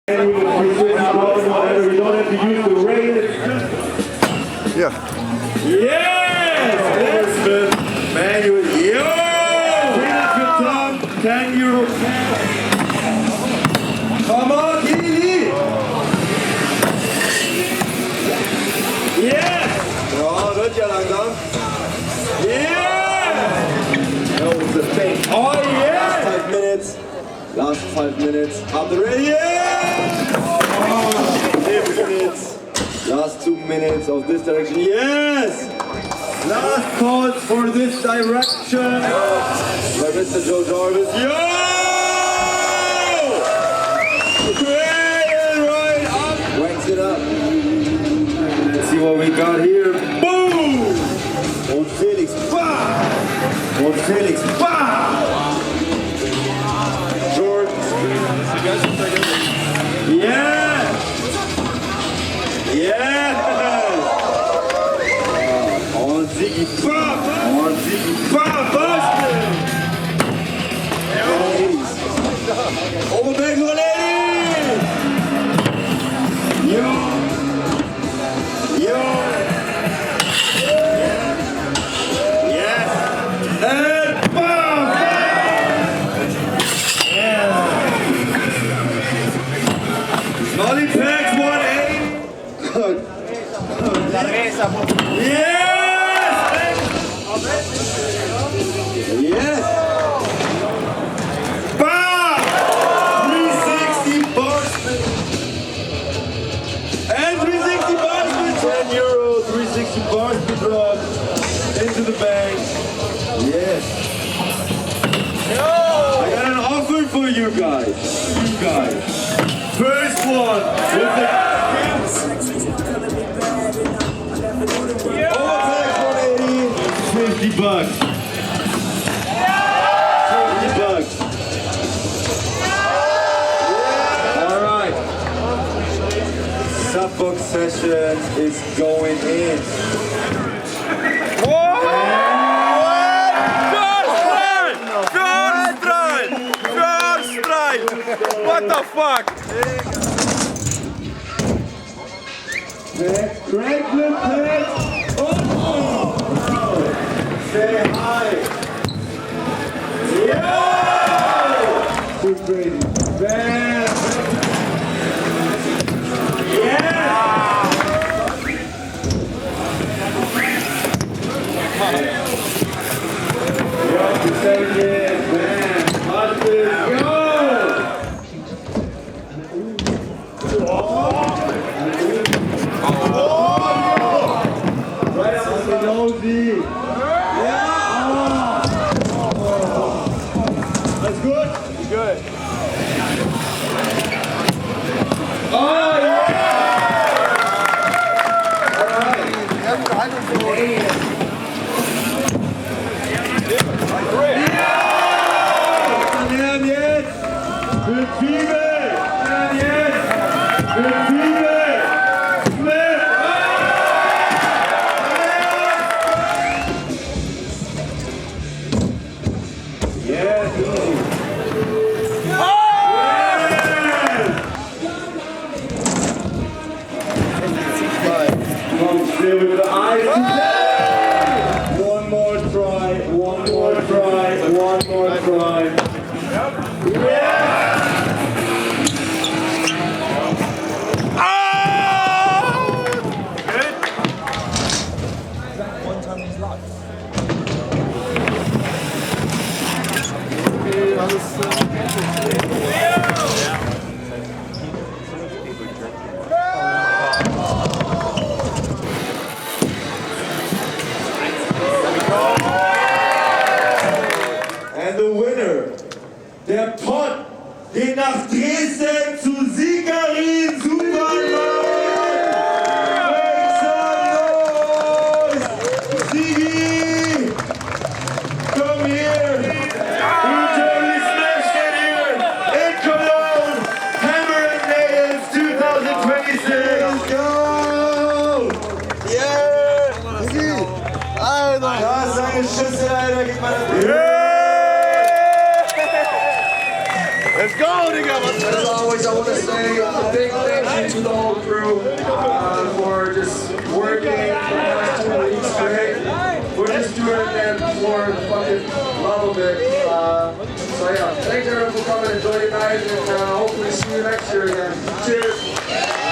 We don't have to use the rail. Yeah. Yes! That's manual. Yo! $10 cash. Come on, Kili! Yes! Ja, wird ja langsam. Yeah! That was the thing. Oh yeah! 5 minutes. Last 5 minutes. Up the ready. Yeah! 8 minutes. Last 2 minutes of this direction. Yes! Last calls for this direction. By Mr. Joe Jarvis. Yo! Right up. Wanks it up. Let's see what we got here. Boom! Und Felix. Bam! Und Felix. Bam! Short. Yeah! Yeah! Und Ziggy. Bam! On Ziggy. Bam! Busted! Overback for the ladies! Yo! Yo! Yes! And bam! Yeah! Molly packs 180. Yes! Yes! Bam! 360 bucks. And 360 bucks with 10 euros. 360 bucks to drop into the bank. Yes. I got an offer for you guys. First one with the Overback 180. 50 bucks. 50 bucks. All right. Subox session is going in. What the fuck? Franklin Page. Oh! Say hi. Yo! Too crazy. Bam! Yeah! Yo, say it. Bam! Busted. Go! Right up on the nosy. Yeah. That's good. Good. Oh yeah. Damn yes. Good feedback. Damn yes. Good feedback. Flip. Yes, easy. Come stay with the eyes. One more try. One more try. One more try. Yeah. And the winner, der Pott, geht nach Dresden zu Sikarin Supermarkt. Sigi, come here. You totally smashed it here in Cologne. Hammer and Nails 2026. Let's go. Yeah! Sigi! Alter! Da ist seine Schüsse, Alter. Gib mal das. Let's go, nigga. As always, I want to say a big thank you to the whole crew for just working for the last 2 weeks straight. We're just doing it, man, for the fucking love of it. So yeah, thanks everyone for coming and joining tonight, and hopefully see you next year again. Cheers.